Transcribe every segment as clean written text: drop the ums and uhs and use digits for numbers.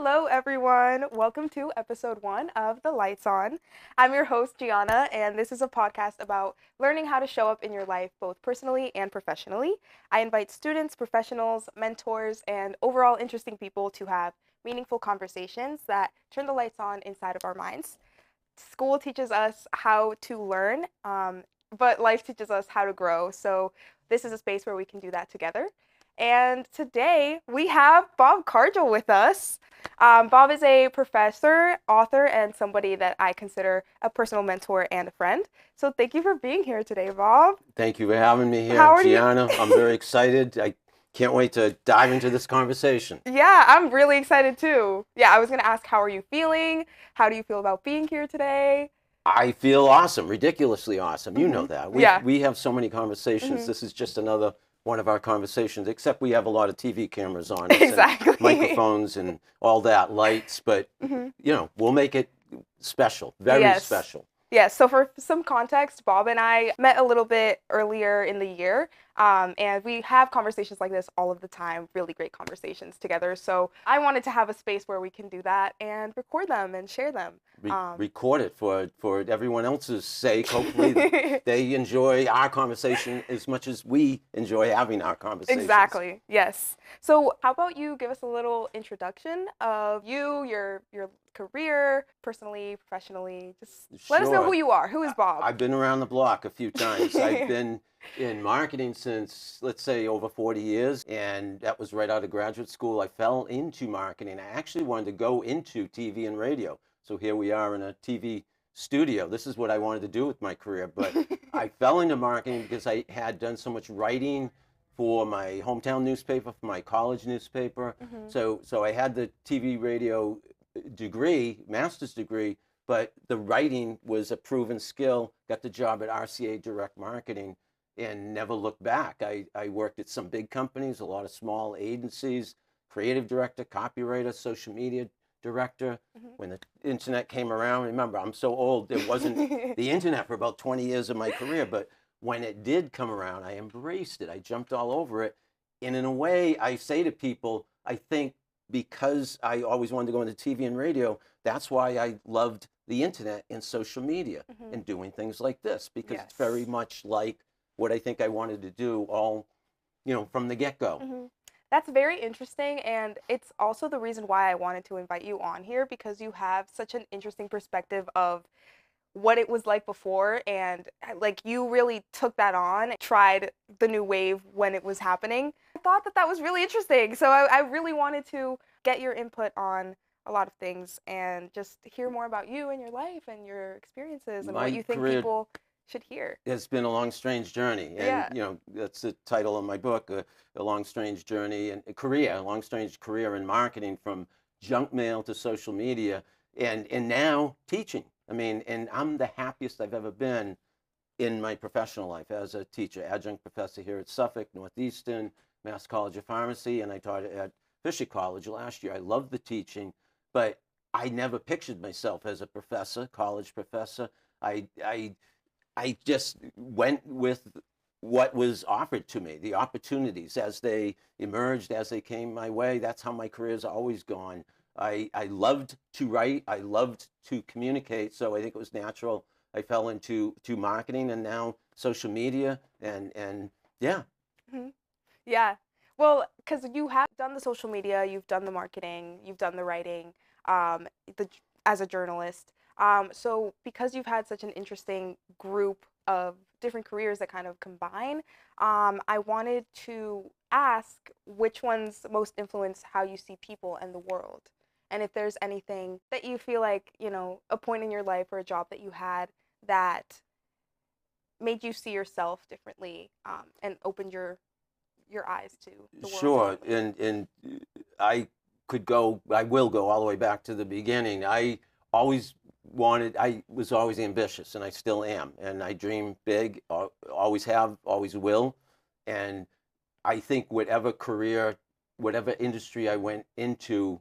Hello, everyone. Welcome to episode 1 of The Lights On. I'm your host, Jianna, and this is a podcast about learning how to show up in your life, both personally and professionally. I invite students, professionals, mentors, and overall interesting people to have meaningful conversations that turn the lights on inside of our minds. School teaches us how to learn, but life teaches us how to grow. So, this is a space where we can do that together. And today we have Bob Cargill with us. Bob is a professor, author, and somebody that I consider a personal mentor and a friend. So thank you for being here today, Bob. Thank you for having me here, How are you? Jianna. I'm very excited. I can't wait to dive into this conversation. Yeah, I'm really excited too. Yeah, I was going to ask, how are you feeling? How do you feel about being here today? I feel awesome, ridiculously awesome. You know that. Yeah. We have so many conversations. This is just another one of our conversations, except we have a lot of TV cameras on us Exactly. and microphones and all that, lights. But, you know, we'll make it special, very Yes. special. Yes, so for some context, Bob and I met a little bit earlier in the year, and we have conversations like this all of the time, really great conversations together. So I wanted to have a space where we can do that and record them and share them. Record it for everyone else's sake. Hopefully they enjoy our conversation as much as we enjoy having our conversations. Exactly, yes. So how about you give us a little introduction of you, your career, personally, professionally. Just let us know who you are. Who is Bob? I've been around the block a few times. I've been in marketing since, let's say, over 40 years, and that was right out of graduate school. I fell into marketing. I actually wanted to go into TV and radio. So here we are in a TV studio. This is what I wanted to do with my career, but I fell into marketing because I had done so much writing for my hometown newspaper, for my college newspaper. So I had the TV radio degree, master's degree, but the writing was a proven skill. Got the job at RCA Direct Marketing and never looked back. I worked at some big companies, a lot of small agencies, creative director, copywriter, social media director. When the internet came around, remember, I'm so old, there wasn't the internet for about 20 years of my career, but when it did come around, I embraced it. I jumped all over it. And in a way, I say to people, I think because I always wanted to go into TV and radio, that's why I loved the internet and social media and doing things like this, because it's very much like what I think I wanted to do all, you know, from the get-go. That's very interesting, and it's also the reason why I wanted to invite you on here, because you have such an interesting perspective of what it was like before, and like you really took that on, tried the new wave when it was happening. I thought that was really interesting, so I really wanted to get your input on a lot of things and just hear more about you and your life and your experiences and what you think people should hear. It's been a long, strange journey, and you know, that's the title of my book, A Long, Strange Journey and Career, a long, strange career in marketing, from junk mail to social media, and now teaching. I mean, and I'm the happiest I've ever been in my professional life as a teacher, adjunct professor here at Suffolk, Northeastern, Mass College of Pharmacy, and I taught at Fisher College last year. I love the teaching, but I never pictured myself as a professor, college professor. I just went with what was offered to me, the opportunities as they emerged, as they came my way. That's how my career's always gone. I loved to write. I loved to communicate. So I think it was natural. I fell into marketing and now social media and yeah. Yeah. Well, because you have done the social media, you've done the marketing, you've done the writing, as a journalist. So because you've had such an interesting group of different careers that kind of combine, I wanted to ask which ones most influence how you see people and the world. And if there's anything that you feel like, you know, a point in your life or a job that you had that made you see yourself differently, and opened your eyes to the world. Sure, and I will go all the way back to the beginning. I was always ambitious, and I still am, and I dream big, always have, always will, and I think whatever career, whatever industry I went into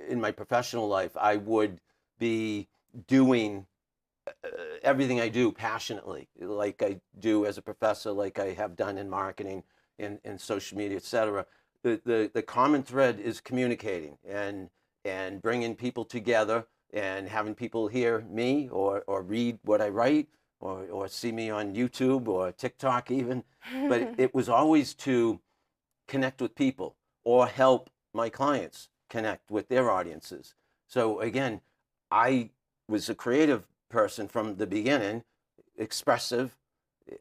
in my professional life, I would be doing everything I do passionately, like I do as a professor, like I have done in marketing, in social media, etc. the common thread is communicating and bringing people together and having people hear me or read what I write or see me on YouTube or TikTok even. But it was always to connect with people or help my clients connect with their audiences. So again, I was a creative person from the beginning, expressive,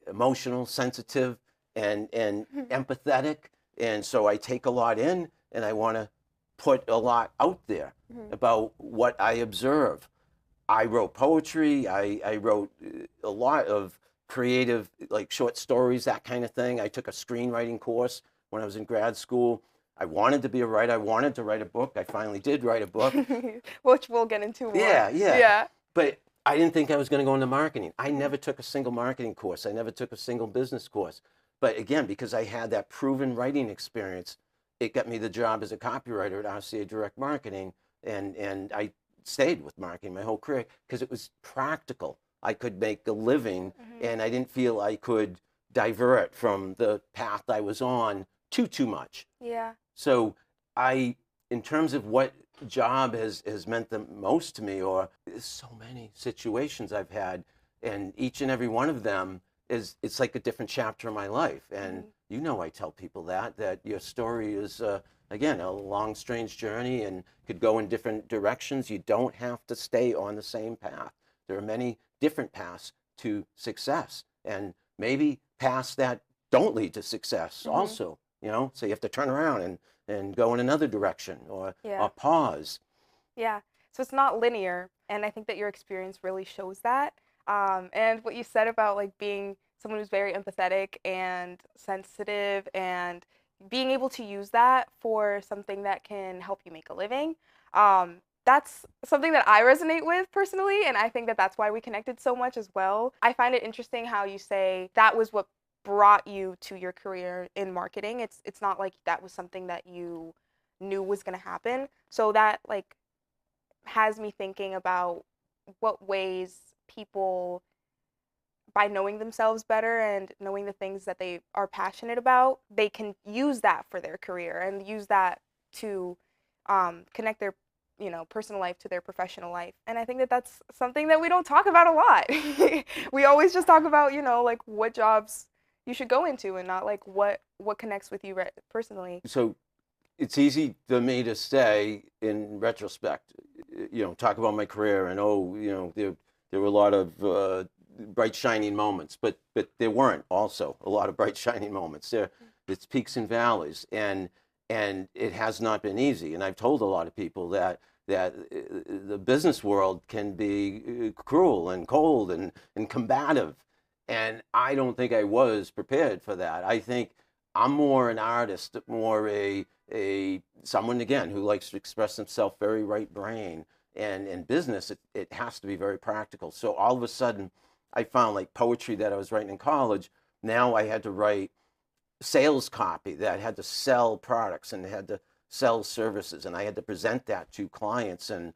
emotional, sensitive, and empathetic. And so I take a lot in and I want to put a lot out there about what I observe. I wrote poetry. I wrote a lot of creative, like short stories, that kind of thing. I took a screenwriting course when I was in grad school. I wanted to be a writer. I wanted to write a book. I finally did write a book. Which we'll get into more. Yeah, yeah. Yeah. But I didn't think I was going to go into marketing. I never took a single marketing course. I never took a single business course. But again, because I had that proven writing experience, it got me the job as a copywriter at RCA Direct Marketing. And I stayed with marketing my whole career because it was practical. I could make a living and I didn't feel I could divert from the path I was on too much. Yeah. So in terms of what job has meant the most to me, or there's so many situations I've had, and each and every one of them it's like a different chapter of my life. And you know, I tell people that your story is again a long, strange journey and could go in different directions. You don't have to stay on the same path. There are many different paths to success, and maybe paths that don't lead to success also. You know, so you have to turn around and go in another direction or pause. Yeah. So it's not linear, and I think that your experience really shows that. And what you said about like being someone who's very empathetic and sensitive and being able to use that for something that can help you make a living. That's something that I resonate with personally, and I think that that's why we connected so much as well. I find it interesting how you say that was what brought you to your career in marketing. It's not like that was something that you knew was going to happen. So that like has me thinking about what ways people, by knowing themselves better and knowing the things that they are passionate about, they can use that for their career and use that to connect their personal life to their professional life. And I think that that's something that we don't talk about a lot. We always just talk about like what jobs you should go into and not like what connects with you personally. So it's easy for me to say in retrospect, talk about my career and there were a lot of bright shining moments, but there weren't also a lot of bright shining moments. It's peaks and valleys, and it has not been easy. And I've told a lot of people that the business world can be cruel and cold and combative. And I don't think I was prepared for that. I think I'm more an artist, more a someone again who likes to express himself, very right brain. And in business, it has to be very practical. So all of a sudden, I found like poetry that I was writing in college. Now I had to write sales copy that had to sell products and had to sell services, and I had to present that to clients and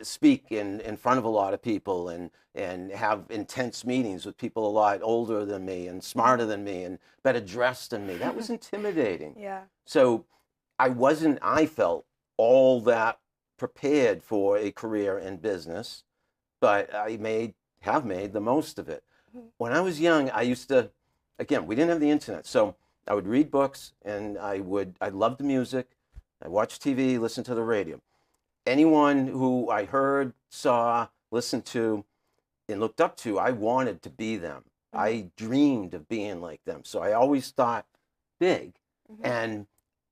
speak in front of a lot of people and have intense meetings with people a lot older than me and smarter than me and better dressed than me. That was intimidating. Yeah. So I felt all that prepared for a career in business, but I have made the most of it. When I was young, I used to, again, we didn't have the internet, so I would read books and I loved the music. I watched TV, listened to the radio. Anyone who I heard, saw, listened to, and looked up to, I wanted to be them. I dreamed of being like them. So I always thought big, and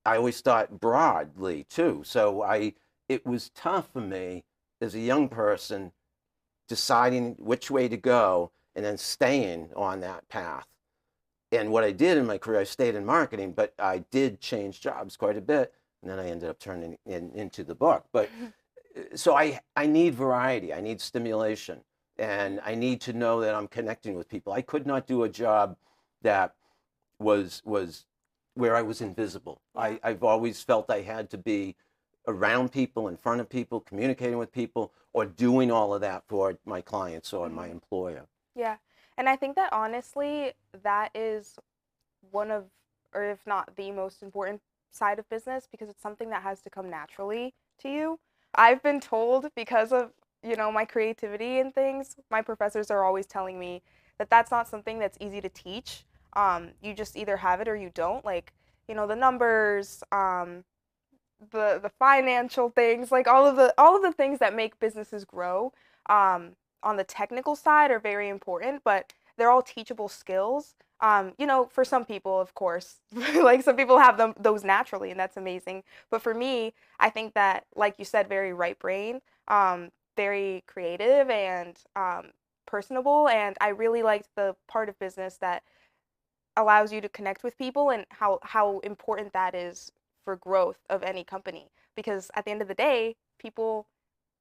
I always thought broadly too. So it was tough for me as a young person deciding which way to go and then staying on that path. And what I did in my career, I stayed in marketing, but I did change jobs quite a bit. And then I ended up turning into the book. But so I need variety. I need stimulation. And I need to know that I'm connecting with people. I could not do a job that was where I was invisible. I've always felt I had to be around people, in front of people, communicating with people, or doing all of that for my clients or my employer. Yeah. And I think that honestly, that is one of or if not the most important side of business, because it's something that has to come naturally to you. I've been told, because of, my creativity and things, my professors are always telling me that that's not something that's easy to teach. You just either have it or you don't. Like, the numbers, the financial things, like all of the things that make businesses grow, on the technical side are very important, but they're all teachable skills. For some people, of course, like some people have those naturally, and that's amazing. But for me, I think that, like you said, very right brain, very creative, and personable. And I really liked the part of business that allows you to connect with people, and how important that is for growth of any company. Because at the end of the day, people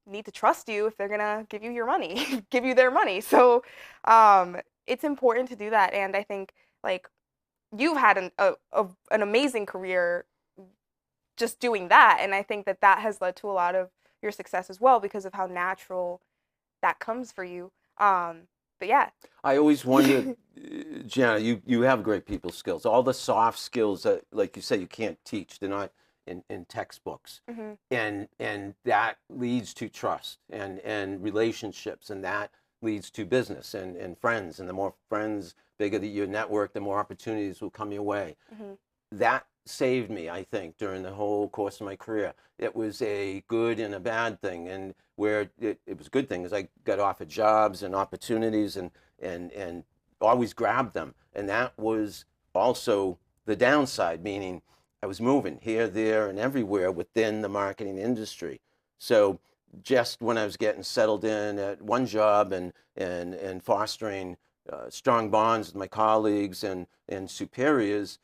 need to trust you if they're gonna give you your money, give you their money. So it's important to do that. And I think, like, you've had an amazing career just doing that, and I think that has led to a lot of your success as well, because of how natural that comes for you. But yeah. I always wondered, Jianna, you have great people skills. All the soft skills that, like you say, you can't teach. They're not in textbooks. Mhm. And that leads to trust and relationships, and that leads to business and friends. And the more friends, bigger your network, the more opportunities will come your way. Mhm. That saved me, I think, during the whole course of my career. It was a good and a bad thing, and where it was a good thing is I got offered jobs and opportunities, and always grabbed them. And that was also the downside, meaning I was moving here, there, and everywhere within the marketing industry. So just when I was getting settled in at one job and fostering strong bonds with my colleagues and superiors,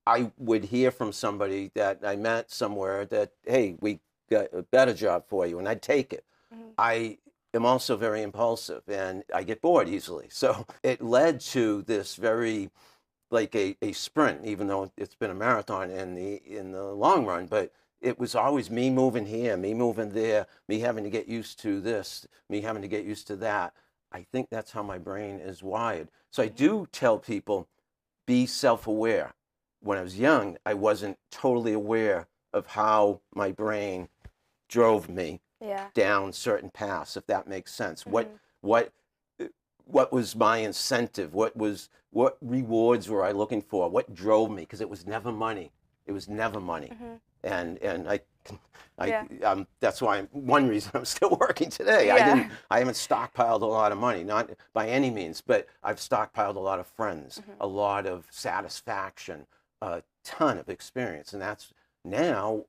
I would hear from somebody that I met somewhere that, hey, we got a better job for you, and I'd take it. Mhm. I am also very impulsive, and I get bored easily. So it led to this very, like a sprint, even though it's been a marathon in the long run. But it was always me moving here, me moving there, me having to get used to this, me having to get used to that. I think that's how my brain is wired. So I do tell people, be self-aware. When I was young, I wasn't totally aware of how my brain drove me Yeah. down certain paths, if that makes sense. Mhm. What what was my incentive? What rewards were I looking for? What drove me? Because it was never money. It was never money. Mhm. And I Yeah. that's why one reason I'm still working today. Yeah. I haven't stockpiled a lot of money, not by any means, but I've stockpiled a lot of friends, Mhm. a lot of satisfaction, a ton of experience, and that's now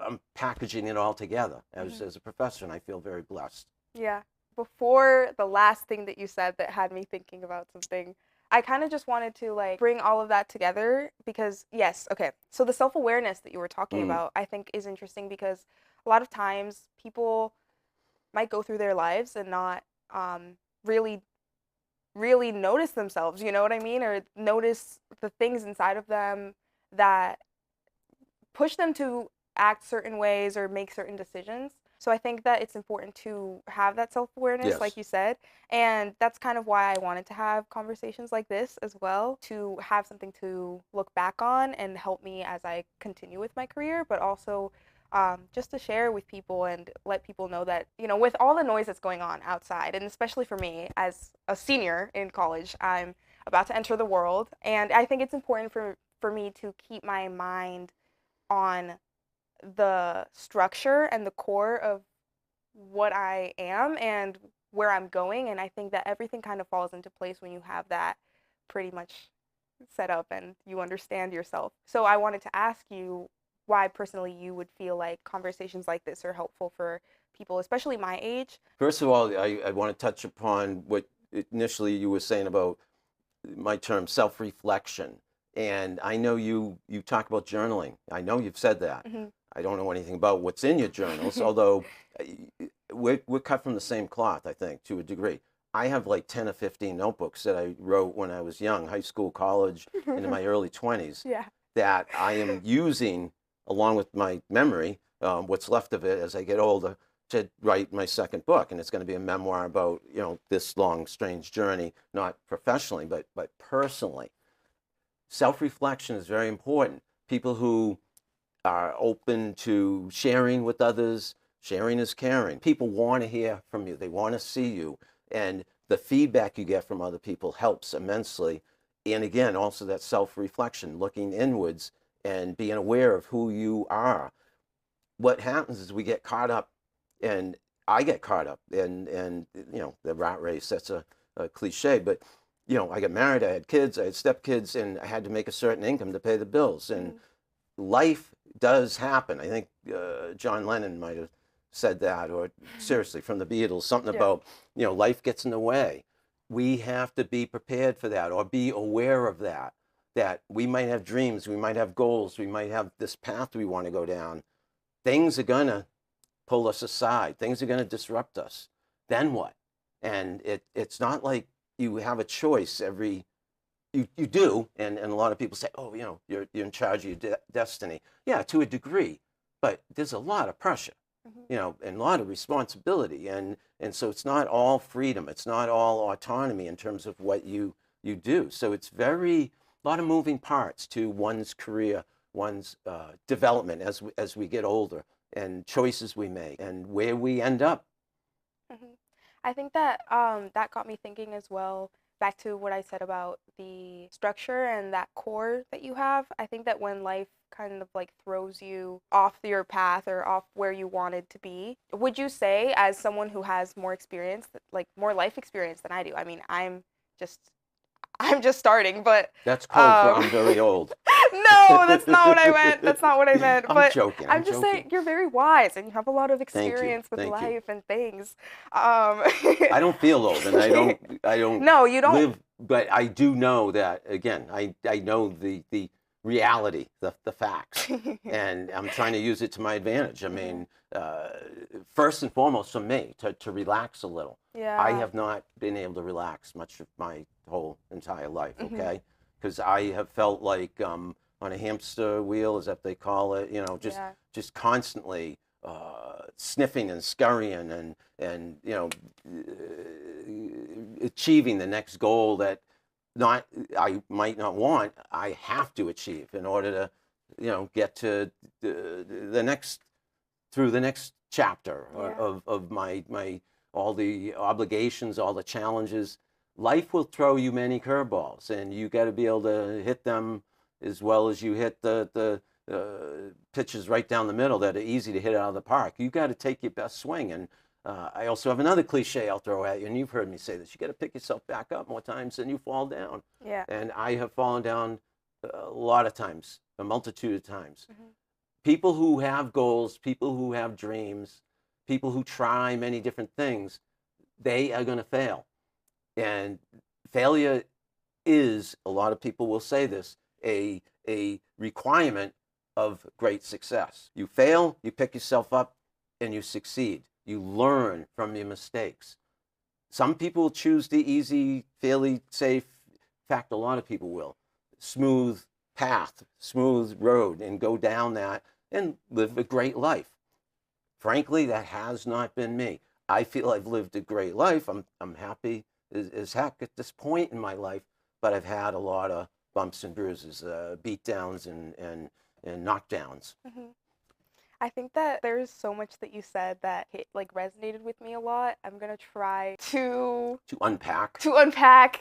I'm packaging it all together Mhm. as a professor, and I feel very blessed. Yeah. Before the last thing that you said that had me thinking about something, I kind of just wanted to, like, bring all of that together, because yes, okay. So the self-awareness that you were talking Mm, about, I think, is interesting, because a lot of times people might go through their lives and not really really notice themselves, you know what I mean? Or notice the things inside of them that push them to act certain ways or make certain decisions. So I think that it's important to have that self-awareness, like yes. you said. And that's kind of why I wanted to have conversations like this as well, to have something to look back on and help me as I continue with my career, but also just to share with people and let people know that, with all the noise that's going on outside, and especially for me as a senior in college, I'm about to enter the world. And I think it's important for me to keep my mind on the structure and the core of what I am and where I'm going. And I think that everything kind of falls into place when you have that pretty much set up and you understand yourself. So I wanted to ask you why personally you would feel like conversations like this are helpful for people, especially my age. First of all, I want to touch upon what initially you were saying about my term self-reflection. And I know you talk about journaling. I know you've said that. Hmm. I don't know anything about what's in your journals, although we're cut from the same cloth, I think, to a degree. I have like 10 or 15 notebooks that I wrote when I was young, high school, college, into my early 20s, Yeah. that I am using along with my memory, what's left of it as I get older, to write my second book. And it's going to be a memoir about, this long, strange journey, not professionally, but personally. self-reflection is very important. People who are open to sharing with others, sharing is caring. People want to hear from you. They want to see you. And the feedback you get from other people helps immensely. And again, also that self-reflection, looking inwards and being aware of who you are. What happens is we get caught up, and I get caught up in the rat race. That's a cliche, but I got married, I had kids, I had stepkids, and I had to make a certain income to pay the bills. And life does happen. I think John Lennon might have said that, or seriously, from the Beatles, something about, life gets in the way. We have to be prepared for that, or be aware of that we might have dreams, we might have goals, we might have this path we want to go down. Things are going to pull us aside. Things are going to disrupt us. Then what? And it's not like you have a choice you do, and a lot of people say, oh, you're in charge of your destiny. Yeah, to a degree, but there's a lot of pressure, and a lot of responsibility, and so it's not all freedom. It's not all autonomy in terms of what you do. So it's a lot of moving parts to one's career, one's development as we get older, and choices we make, and where we end up. I think that that got me thinking as well, back to what I said about the structure and that core that you have. I think that when life kind of like throws you off your path or off where you wanted to be, would you say, as someone who has more experience, like more life experience than I do? I mean, I'm just starting, but that's code for I'm very old. No, that's not what I meant. That's not what I meant. I'm joking. I'm just saying you're very wise and you have a lot of experience with life and things. I don't feel old, and I don't. No, you don't live, but I do know that, again, I know the reality, the facts, and I'm trying to use it to my advantage. I mean, first and foremost for me, to relax a little. Yeah. I have not been able to relax much of my whole entire life, okay? Because I have felt like on a hamster wheel, as if they call it, just constantly sniffing and scurrying and achieving the next goal that I might not want, I have to achieve in order to get to the next chapter of my all the obligations, all the challenges. Life will throw you many curveballs, and you got to be able to hit them as well as you hit the pitches right down the middle that are easy to hit out of the park. You got to take your best swing. And I also have another cliche I'll throw at you, and you've heard me say this: you got to pick yourself back up more times than you fall down. Yeah. And I have fallen down a lot of times, a multitude of times. People who have goals, people who have dreams, people who try many different things, they are going to fail. And failure is, a lot of people will say this, a requirement of great success. You fail, you pick yourself up, and you succeed. You learn from your mistakes. Some people choose the easy, fairly safe, in fact, a lot of people will, smooth path, smooth road, and go down that and live a great life. Frankly, that has not been me. I feel I've lived a great life. I'm happy as heck at this point in my life, but I've had a lot of bumps and bruises, beat downs and knockdowns. I think that there's so much that you said that resonated with me a lot. I'm gonna try to unpack.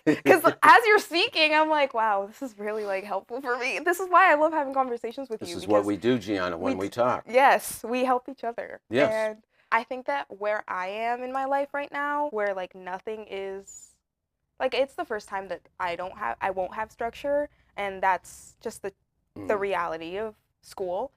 Because as you're speaking, I'm like, wow, this is really helpful for me. This is why I love having conversations with you. This is what we do, Jianna, when we talk. Yes, we help each other. Yes. And I think that where I am in my life right now, where nothing is it's the first time that I won't have structure, and that's just the reality of school.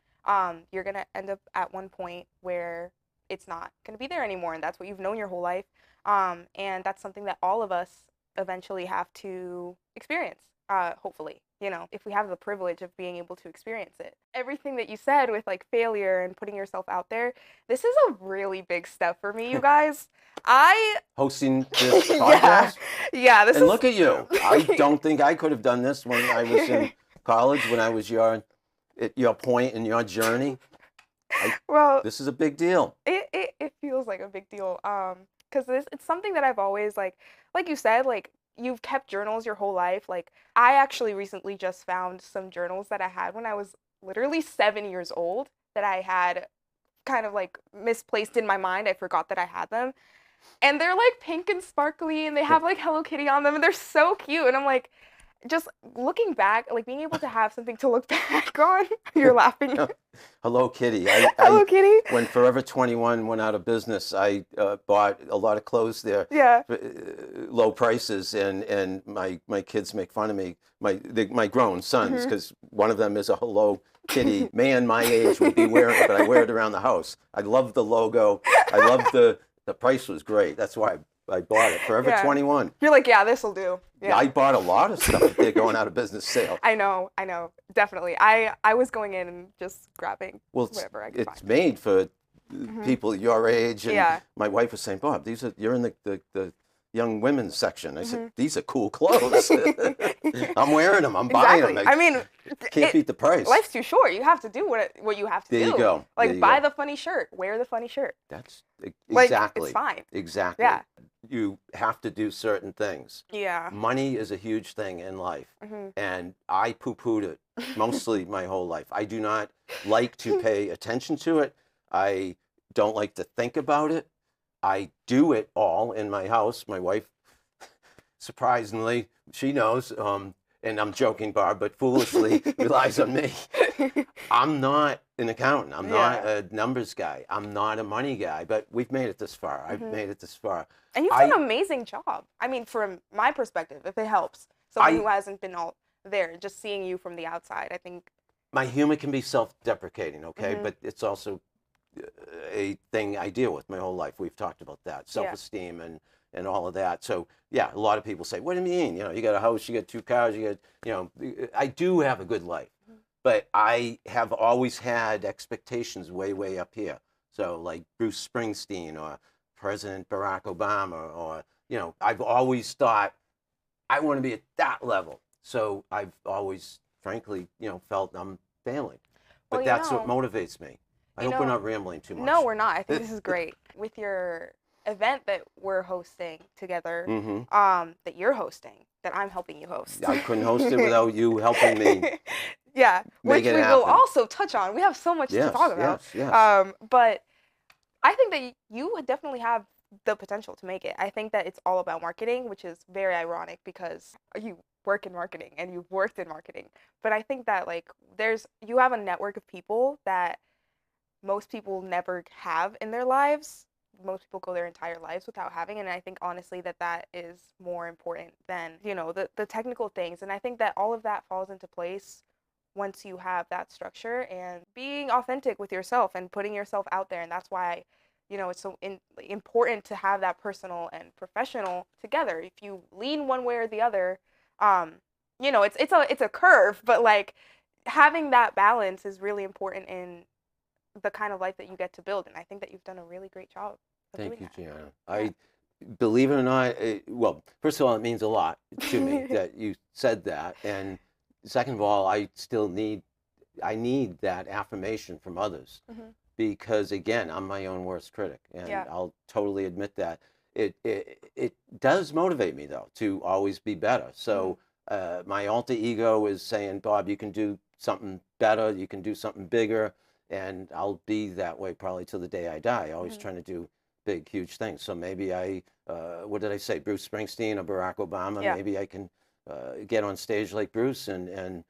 You're gonna end up at one point where it's not gonna be there anymore, and that's what you've known your whole life. And that's something that all of us eventually have to experience. Hopefully, if we have the privilege of being able to experience it. Everything that you said with failure and putting yourself out there, this is a really big step for me, you guys. Hosting this podcast? Yeah. Look at you. I don't think I could have done this when I was in college, when I was at your point in your journey. Well, this is a big deal. It feels like a big deal. Because it's something that I've always like you said, you've kept journals your whole life. Like, I actually recently just found some journals that I had when I was literally 7 years old that I had kind of like misplaced in my mind. I forgot that I had them. And they're like pink and sparkly and they have like Hello Kitty on them and they're so cute. And I'm like, just looking back, like being able to have something to look back on. You're laughing. Hello Kitty. Hello Kitty. When Forever 21 went out of business, I bought a lot of clothes there, Yeah. for, low prices, and my kids make fun of me, my grown sons, because one of them is a Hello Kitty man my age would be wearing it, but I wear it around the house. I love the logo. I love the price was great. That's why I bought it. Forever 21. You're like, yeah, this'll do. Yeah. I bought a lot of stuff if they're going out of business sale. I know, definitely. I was going in and just grabbing whatever I could find. It's made for people your age, and my wife was saying, Bob, you're in the young women's section. I said, these are cool clothes. I'm wearing them. I'm buying them. I mean, can't beat the price. Life's too short. You have to do what you have to do. There you go. Like, buy the funny shirt. Wear the funny shirt. That's like, exactly. It's fine. Exactly. Yeah. You have to do certain things. Yeah. Money is a huge thing in life, and I poo-pooed it mostly my whole life. I do not like to pay attention to it. I don't like to think about it. I do it all in my house. My wife, surprisingly, she knows, and I'm joking, Barb, but foolishly relies on me. I'm not an accountant. I'm not a numbers guy. I'm not a money guy, but we've made it this far. I've made it this far. And you've done an amazing job. I mean, from my perspective, if it helps someone who hasn't been all there, just seeing you from the outside, I think. My humor can be self-deprecating, okay? But it's also a thing I deal with my whole life. We've talked about that, self-esteem and all of that. So yeah, a lot of people say, what do you mean? You know, you got a house, you got 2 cars, you got, you know, I do have a good life, but I have always had expectations way up here. So like Bruce Springsteen or President Barack Obama, or, you know, I've always thought I want to be at that level. So I've always, frankly, you know, felt I'm failing, but well, that's what motivates me. I hope we're not rambling too much. No, we're not. I think this is great. With your event that we're hosting together, that you're hosting, that I'm helping you host. I couldn't host it without you helping me. Yeah, which we will also touch on. We have so much to talk about. Yes. But I think that you would definitely have the potential to make it. I think that it's all about marketing, which is very ironic because you work in marketing and you've worked in marketing. But I think that like you have a network of people that most people never have in their lives. Most people go their entire lives without having, and I think honestly that is more important than, you know, the technical things. And I think that all of that falls into place once you have that structure and being authentic with yourself and putting yourself out there. And that's why, you know, it's so important to have that personal and professional together. If you lean one way or the other, you know, it's a curve, but like having that balance is really important in the kind of life that you get to build. And I think that you've done a really great job of Thank doing you, that. Jianna. I believe it or not, well, first of all, it means a lot to me that you said that, and second of all, I need that affirmation from others, because again, I'm my own worst critic, and I'll totally admit that. It does motivate me though to always be better. So my alter ego is saying, Bob, you can do something better, you can do something bigger. And I'll be that way probably till the day I die, always trying to do big, huge things. So maybe what did I say, Bruce Springsteen or Barack Obama? Yeah. Maybe I can get on stage like Bruce and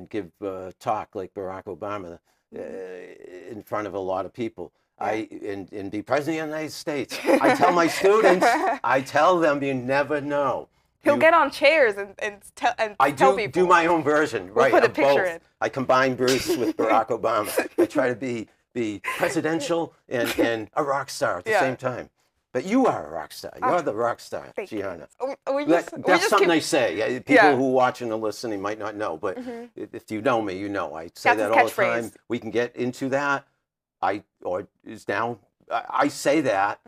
give a talk like Barack Obama in front of a lot of people. Yeah. And be president of the United States. I tell my students, I tell them, you never know. He'll get on chairs and tell people. I do my own version, right? We'll put a picture in. I combine Bruce with Barack Obama. I try to be presidential and a rock star at the same time. But you are a rock star. You're the rock star, Jianna. That's something I say. People who watch and are listening might not know, but if you know me, you know. I say that all the time. We can get into that. I say that.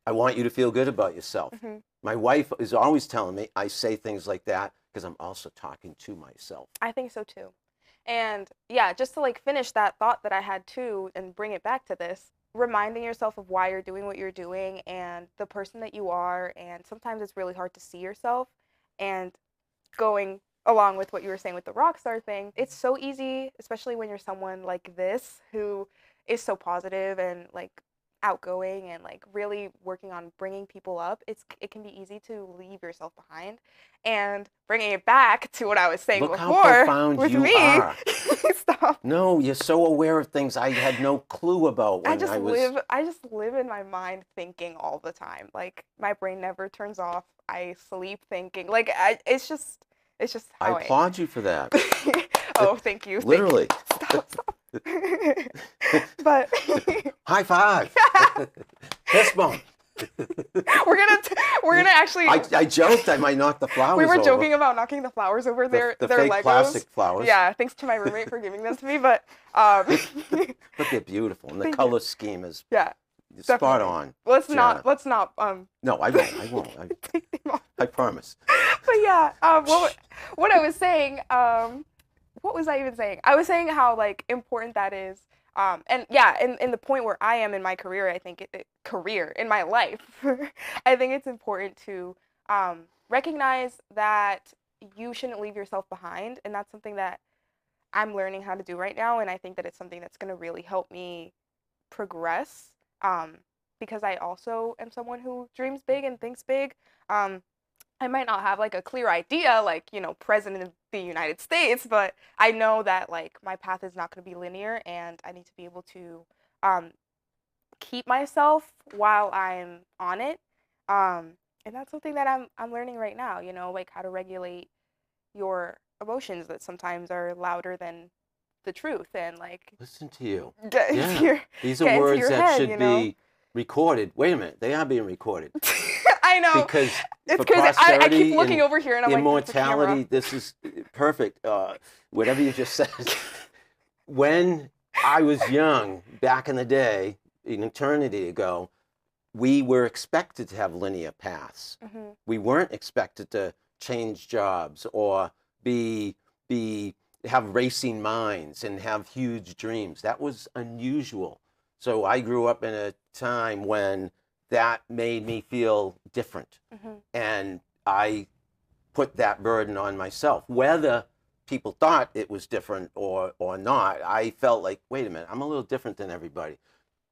I want you to feel good about yourself. My wife is always telling me I say things like that because I'm also talking to myself. I think so too. And yeah, just to like finish that thought that I had too and bring it back to this, reminding yourself of why you're doing what you're doing and the person that you are. And sometimes it's really hard to see yourself. And going along with what you were saying with the rock star thing, it's so easy, especially when you're someone like this who is so positive and like outgoing and like really working on bringing people up. It can be easy to leave yourself behind. And bringing it back to what I was saying Look how before profound with you me. are. Stop. No, you're so aware of things I had no clue about when I was. I just live in my mind thinking all the time. Like my brain never turns off. I sleep thinking. Like it's just I how I applaud you for that. Oh, thank you. Literally. Stop. But High five. Fist bump. we're gonna actually. I joked I might knock the flowers We were over. joking about knocking the flowers over. The Their fake Legos. plastic flowers. Yeah, thanks to my roommate for giving them to me. But But they're beautiful, and the color scheme is spot definitely. on. Let's Jianna. not. No, I won't. Take them off. I promise. But yeah, what I was saying, what was I even saying? I was saying how like important that is. And yeah, in the point where I am in my career, I think in my life, I think it's important to recognize that you shouldn't leave yourself behind, and that's something that I'm learning how to do right now, and I think that it's something that's going to really help me progress. Because I also am someone who dreams big and thinks big. I might not have like a clear idea, like, you know, president of the United States, but I know that like my path is not going to be linear, and I need to be able to um, keep myself while I'm on it. And that's something that I'm learning right now, you know, like how to regulate your emotions that sometimes are louder than the truth, and like Listen to you. get into Yeah. your These get are into words your that head, should you know. be recorded. Wait a minute. They are being recorded. I know. Because It's for crazy. I posterity keep looking and over here and I'm immortality, like, this is perfect. Whatever you just said. When I was young, back in the day, an eternity ago, we were expected to have linear paths. mm-hmm. We weren't expected to change jobs or be have racing minds and have huge dreams. That was unusual. So I grew up in a time when that made me feel different. Mm-hmm. And I put that burden on myself. Whether people thought it was different or not, I felt like, wait a minute, I'm a little different than everybody.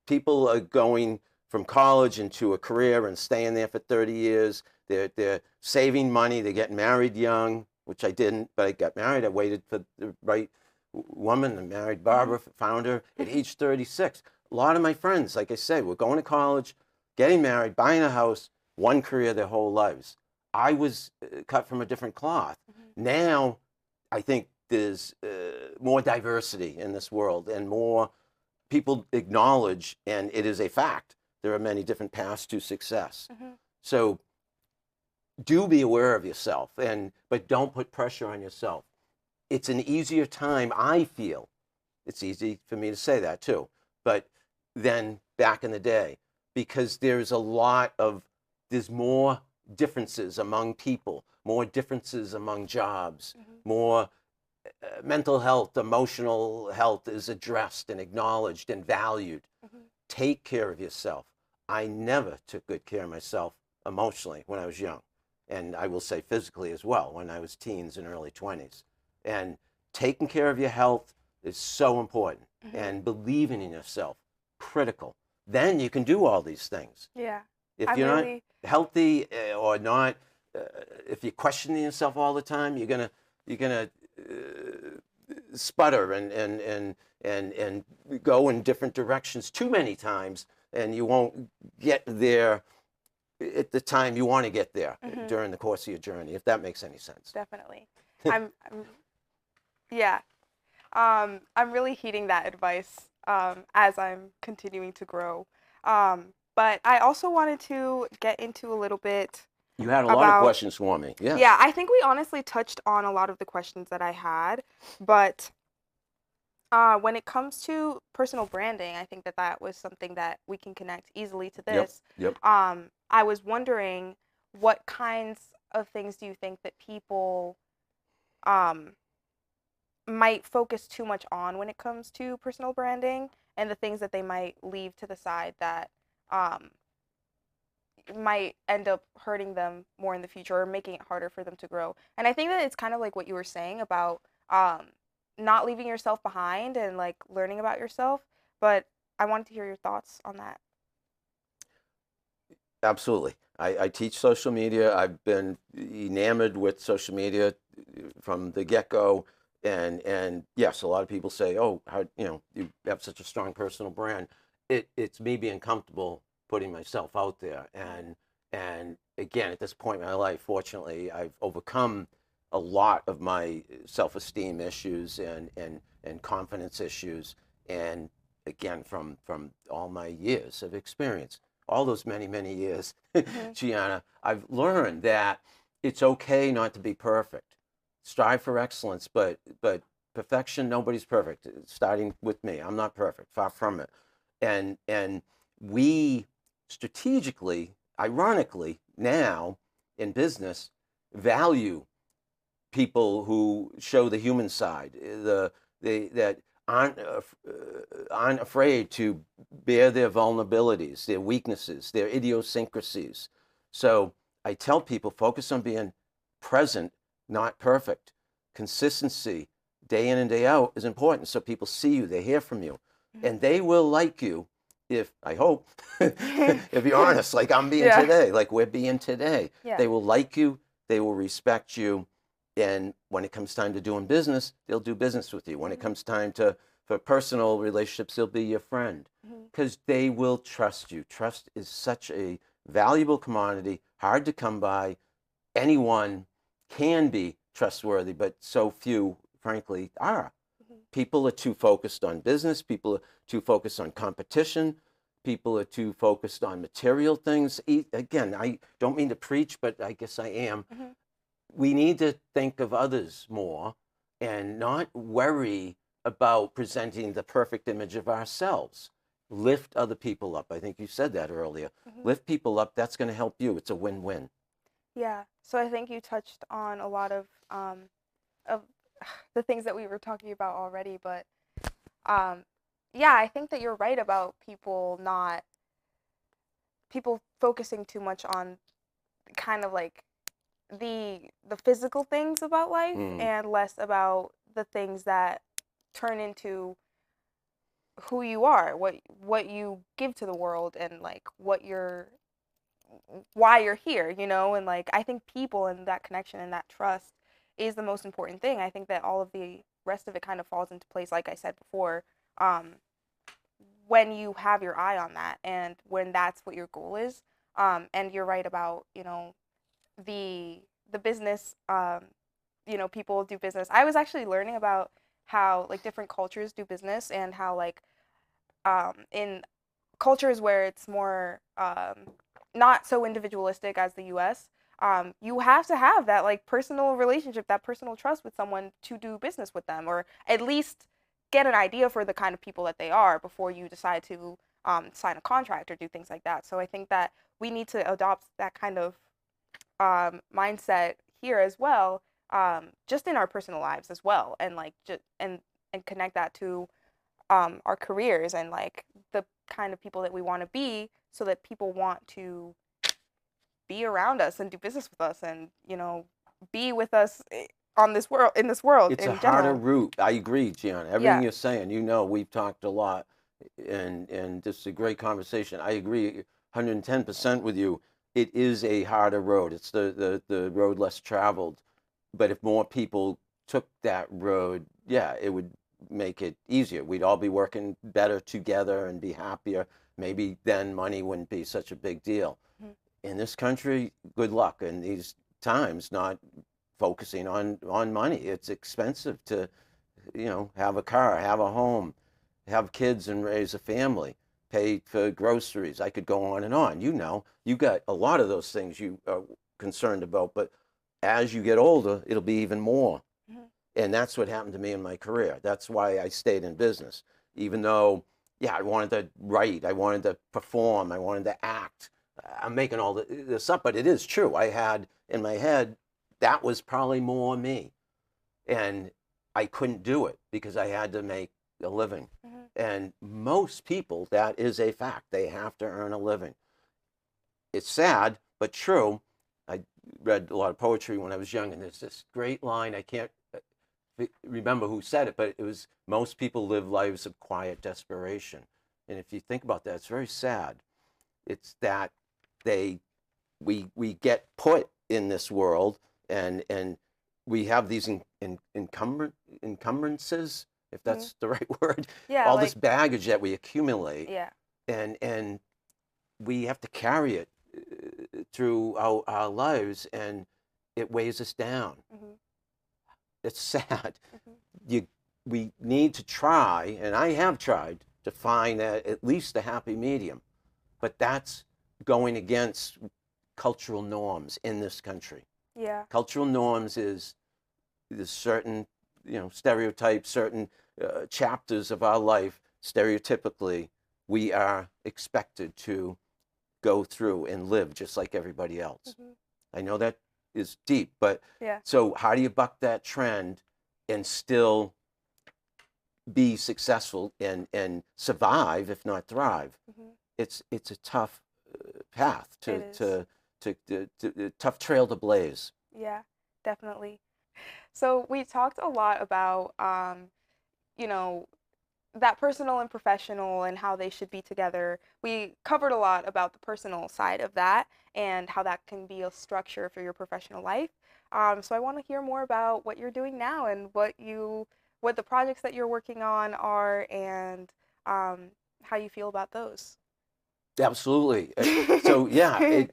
People are going from college into a career and staying there for 30 years. They're saving money. They're getting married young, which I didn't, but I got married. I waited for the right woman. I married Barbara, found her at age 36. A lot of my friends, like I said, were going to college, getting married, buying a house, one career their whole lives. I was cut from a different cloth. Mm-hmm. Now, I think there's more diversity in this world, and more people acknowledge, and it is a fact, there are many different paths to success. Mm-hmm. So do be aware of yourself, but don't put pressure on yourself. It's an easier time, I feel. It's easy for me to say that too, but than back in the day, because there's more differences among people, more differences among jobs, mm-hmm. more mental health, emotional health is addressed and acknowledged and valued. Mm-hmm. Take care of yourself. I never took good care of myself emotionally when I was young. And I will say physically as well, when I was teens and early 20s. And taking care of your health is so important. Mm-hmm. And believing in yourself, critical. Then you can do all these things. Yeah. If you're not healthy or not, if you're questioning yourself all the time, you're gonna sputter and go in different directions too many times, and you won't get there at the time you want to get there. Mm-hmm. During the course of your journey, if that makes any sense. Definitely. Yeah. I'm really heeding that advice as I'm continuing to grow. But I also wanted to get into a little bit. You had a lot of questions for me. Yeah. Yeah, I think we honestly touched on a lot of the questions that I had, but when it comes to personal branding, I think that was something that we can connect easily to this. Yep. I was wondering, what kinds of things do you think that people might focus too much on when it comes to personal branding, and the things that they might leave to the side that might end up hurting them more in the future or making it harder for them to grow. And I think that it's kind of like what you were saying about not leaving yourself behind and like learning about yourself. But I wanted to hear your thoughts on that. Absolutely. I teach social media. I've been enamored with social media from the get-go. And yes, a lot of people say, "Oh, how, you have such a strong personal brand." It's me being comfortable putting myself out there. And again, at this point in my life, fortunately, I've overcome a lot of my self-esteem issues and confidence issues. And again, from all my years of experience, all those many, many years, Mm-hmm. Gianna, I've learned that it's okay not to be perfect. Strive for excellence, but perfection, nobody's perfect. Starting with me, I'm not perfect, far from it. And we strategically, ironically, now in business, value people who show the human side, that aren't afraid to bear their vulnerabilities, their weaknesses, their idiosyncrasies. So I tell people, focus on being present, not perfect. Consistency, day in and day out, is important. So people see you, they hear from you, and they will like you. If I hope, if you're honest, like I'm being Yeah. today, like we're being today, Yeah. they will like you, they will respect you, and when it comes time to doing business, they'll do business with you. When it comes time for personal relationships, they'll be your friend Mm-hmm. because they will trust you. Trust is such a valuable commodity, hard to come by. Anyone can be trustworthy, but so few, frankly, are. Mm-hmm. People are too focused on business. People are too focused on competition. People are too focused on material things. Again, I don't mean to preach, but I guess I am. Mm-hmm. We need to think of others more and not worry about presenting the perfect image of ourselves. Lift other people up. I think you said that earlier. Mm-hmm. Lift people up. That's going to help you. It's a win-win. Yeah. So I think you touched on a lot of the things that we were talking about already, but um yeah, I think that you're right about people focusing too much on kind of like the physical things about life Mm. and less about the things that turn into who you are, what you give to the world and like why you're here, and like I think people and that connection and that trust is the most important thing. I think that all of the rest of it kind of falls into place, like I said before, um, when you have your eye on that and when that's what your goal is. And you're right about, the business, people do business. I was actually learning about how like different cultures do business and how like in cultures where it's more not so individualistic as the US, you have to have that like personal relationship, that personal trust with someone to do business with them, or at least get an idea for the kind of people that they are before you decide to sign a contract or do things like that. So I think that we need to adopt that kind of mindset here as well, just in our personal lives as well, and like just and connect that to our careers and like the kind of people that we want to be so that people want to be around us and do business with us and be with us on this world in this world It's a in harder general. route. I agree, Gianna. Everything Yeah. you're saying, we've talked a lot, and this is a great conversation. I agree 110% with you. It is a harder road. It's the road less traveled. But if more people took that road, yeah, it would make it easier. We'd all be working better together and be happier. Maybe then money wouldn't be such a big deal. Mhm. In this country, good luck in these times not focusing on money. It's expensive to, have a car, have a home, have kids and raise a family, pay for groceries. I could go on and on. You got a lot of those things you are concerned about, but as you get older, it'll be even more. Mhm. And that's what happened to me in my career. That's why I stayed in business, even though, yeah, I wanted to write, I wanted to perform, I wanted to act. I'm making all this up, but it is true. I had in my head that was probably more me, and I couldn't do it because I had to make a living. Mhm. And most people, that is a fact. They have to earn a living. it's sad, but true. I read a lot of poetry when I was young, and there's this great line. I can't remember who said it, but it was, most people live lives of quiet desperation. And if you think about that, it's very sad. It's that we get put in this world, and we have these encumbrances, if that's the right word. Yeah, all like, this baggage that we accumulate, yeah. and we have to carry it through our lives, and it weighs us down. It's sad. We need to try, and I have tried to find at least a happy medium, but that's going against cultural norms in this country. Yeah. Cultural norms is certain, stereotypes, certain chapters of our life. Stereotypically, we are expected to go through and live just like everybody else. I know that is deep, but Yeah. so how do you buck that trend and still be successful and survive, if not thrive? It's a tough path to tough trail to blaze. Yeah, definitely. So we talked a lot about, you know, that personal and professional and how they should be together. We covered a lot about the personal side of that and how that can be a structure for your professional life. So I want to hear more about what you're doing now and what the projects that you're working on are, and how you feel about those. Absolutely. So yeah,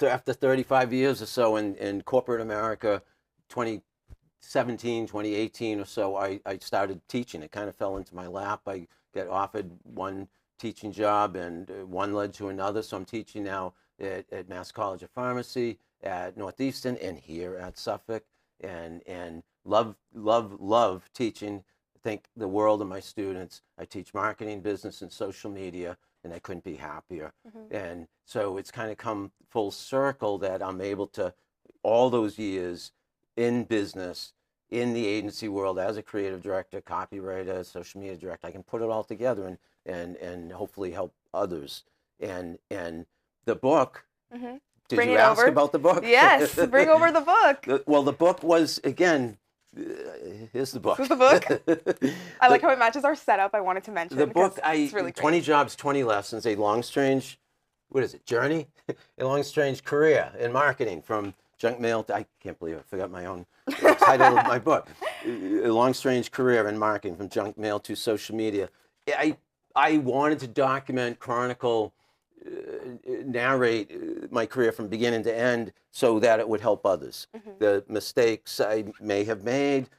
after 35 years or so in corporate America, 2017, 2018 or so, I started teaching. It kind of fell into my lap. I got offered one teaching job, and one led to another. So I'm teaching now at Mass College of Pharmacy, at Northeastern, and here at Suffolk, and love teaching. I think the world of my students. I teach marketing, business, and social media, and I couldn't be happier. And so it's kind of come full circle that I'm able to, all those years in business, in the agency world, as a creative director, copywriter, social media director, I can put it all together and hopefully help others. And the book, did Bring you it ask over. about the book? Yes, bring over the book. Well, the book was, again, here's the book. This is the book? I like how it matches our setup. I wanted to mention The book, it's really 20 great. Jobs, 20 Lessons, a long, strange, what is it, journey? A long, strange career in marketing, from junk mail to, I can't believe I forgot my own title of my book. A long, strange career in marketing, from junk mail to social media. I wanted to document, chronicle, narrate my career from beginning to end so that it would help others. The mistakes I may have made,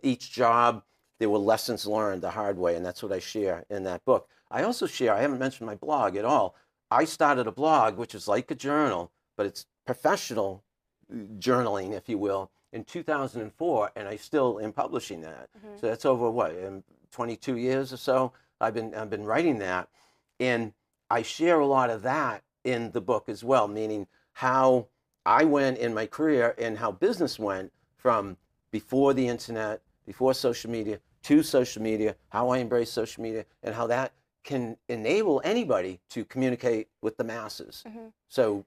each job, there were lessons learned the hard way, and that's what I share in that book. I also share, I haven't mentioned my blog at all. I started a blog, which is like a journal, but it's professional journaling, if you will, in 2004, and I still am publishing that. So that's over, what, 22 years or so I've been writing that. And I share a lot of that in the book as well, meaning how I went in my career and how business went from before the internet, before social media, to social media, how I embrace social media, and how that can enable anybody to communicate with the masses. So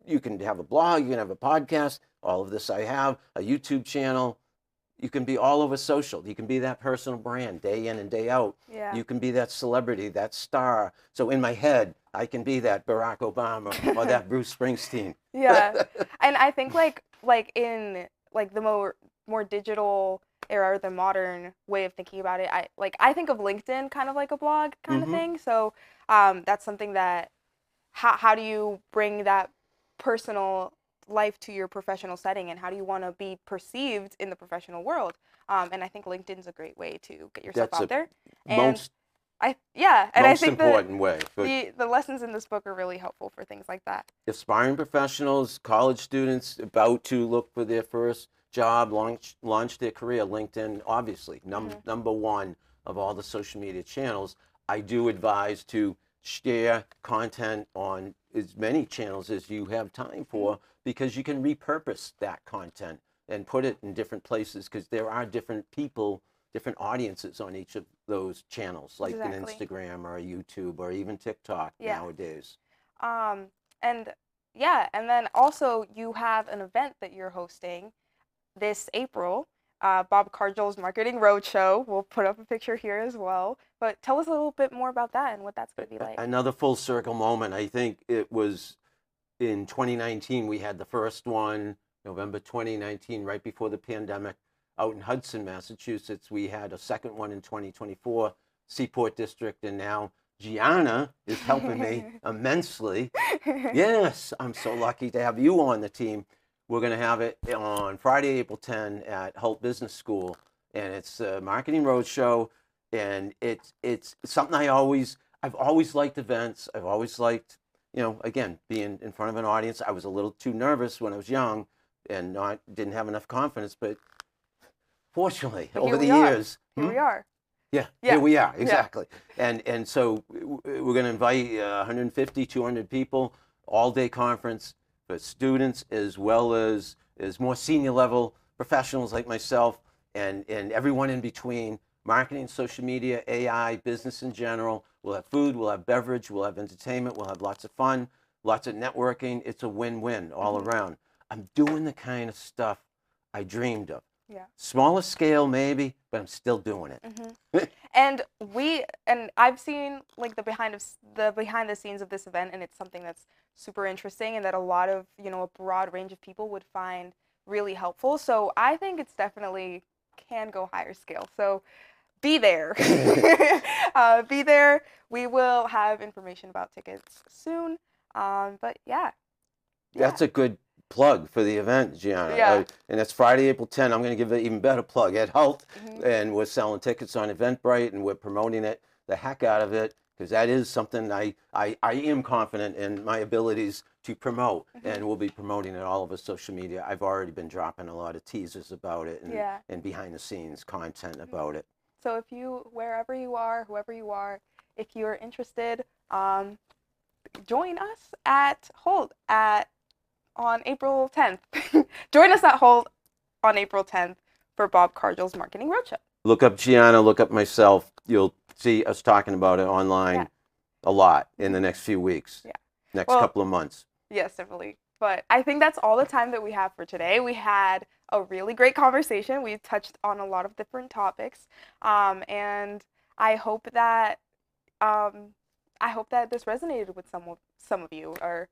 you can have a blog, you can have a podcast, all of this I have, a YouTube channel. You can be all over social. You can be that personal brand day in and day out. Yeah. You can be that celebrity, that star. So in my head, I can be that Barack Obama or that Bruce Springsteen. Yeah. And I think like in like the more digital era, or the modern way of thinking about it, I think of LinkedIn kind of like a blog kind of thing. So that's something that how do you bring that personal life to your professional setting, and how do you want to be perceived in the professional world? And I think LinkedIn's a great way to get yourself out there. And most I think important way. the lessons in this book are really helpful for things like that. Aspiring professionals, college students about to look for their first job, launch their career, LinkedIn, obviously, number one of all the social media channels. I do advise to share content on as many channels as you have time for, because you can repurpose that content and put it in different places, because there are different people, different audiences on each of those channels, like an Instagram or a YouTube or even TikTok nowadays. And yeah, and then also you have an event that you're hosting this April, Bob Cargill's Marketing Roadshow. We'll put up a picture here as well. But tell us a little bit more about that and what that's going to be like. Another full circle moment. I think it was in 2019, we had the first one, November 2019, right before the pandemic, out in Hudson, Massachusetts. We had a second one in 2024, Seaport District, and now Jianna is helping me immensely. Yes, I'm so lucky to have you on the team. We're going to have it on Friday, April 10 at Holt Business School, and it's a Marketing Roadshow, and it's something I've always liked events. I've always liked, again, being in front of an audience. I was a little too nervous when I was young and didn't have enough confidence, but fortunately, over the years, here we are. Yeah, here we are, exactly. Yeah. And so we're going to invite 150, 200 people, all-day conference for students as well as more senior level professionals like myself and everyone in between, marketing, social media, AI, business in general. We'll have food, we'll have beverage, we'll have entertainment, we'll have lots of fun, lots of networking. It's a win-win all around. I'm doing the kind of stuff I dreamed of. Yeah. Smaller scale maybe, but I'm still doing it. And I've seen like the behind the scenes of this event, and it's something that's super interesting and that a lot of, a broad range of people would find really helpful. So I think it's definitely can go higher scale. So be there. Be there. We will have information about tickets soon. But yeah. That's a good plug for the event, Jianna. Yeah. And it's Friday, April 10. I'm going to give an even better plug at Holt, and we're selling tickets on Eventbrite, and we're promoting it the heck out of it, because that is something I am confident in my abilities to promote, and we'll be promoting it all over social media. I've already been dropping a lot of teasers about it and behind the scenes content about it. So if you, wherever you are, whoever you are, if you're interested, join us at Holt on April 10th. Join us at Holt on April 10th for Bob Cargill's Marketing Roadshow. Look up Jianna, look up myself. You'll see us talking about it online a lot in the next few weeks, next couple of months. Yes, definitely. But I think that's all the time that we have for today. We had a really great conversation. We touched on a lot of different topics, and I hope that this resonated with some of you, or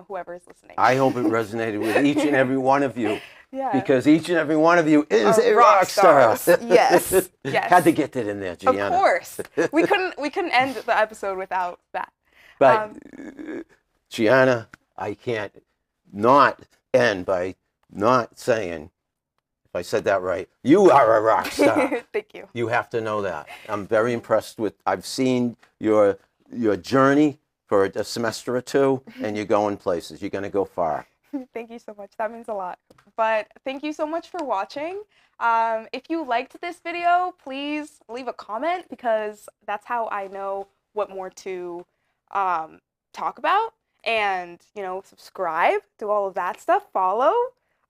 whoever is listening. I hope it resonated with each and every one of you. Yeah. Because each and every one of you is a rock star. Yes. Yes. Had to get that in there, Jianna. Of course. We couldn't end the episode without that. But Jianna, I can't not end by not saying, if I said that right, you are a rock star. Thank you. You have to know that. I'm very impressed with, I've seen your journey for a semester or two, and you're going places. You're going to go far. Thank you so much. That means a lot. But thank you so much for watching. If you liked this video, please leave a comment, because that's how I know what more to talk about. And, subscribe, do all of that stuff, follow.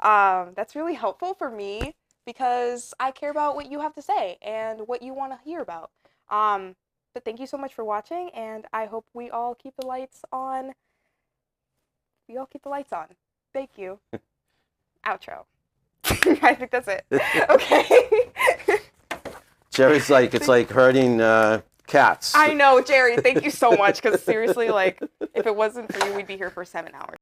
That's really helpful for me, because I care about what you have to say and what you want to hear about. But thank you so much for watching, and I hope we all keep the lights on. Thank you. Outro. I think that's it. Okay. Jerry's like, it's like herding cats. I know, Jerry. Thank you so much, because seriously, if it wasn't for you, we'd be here for 7 hours.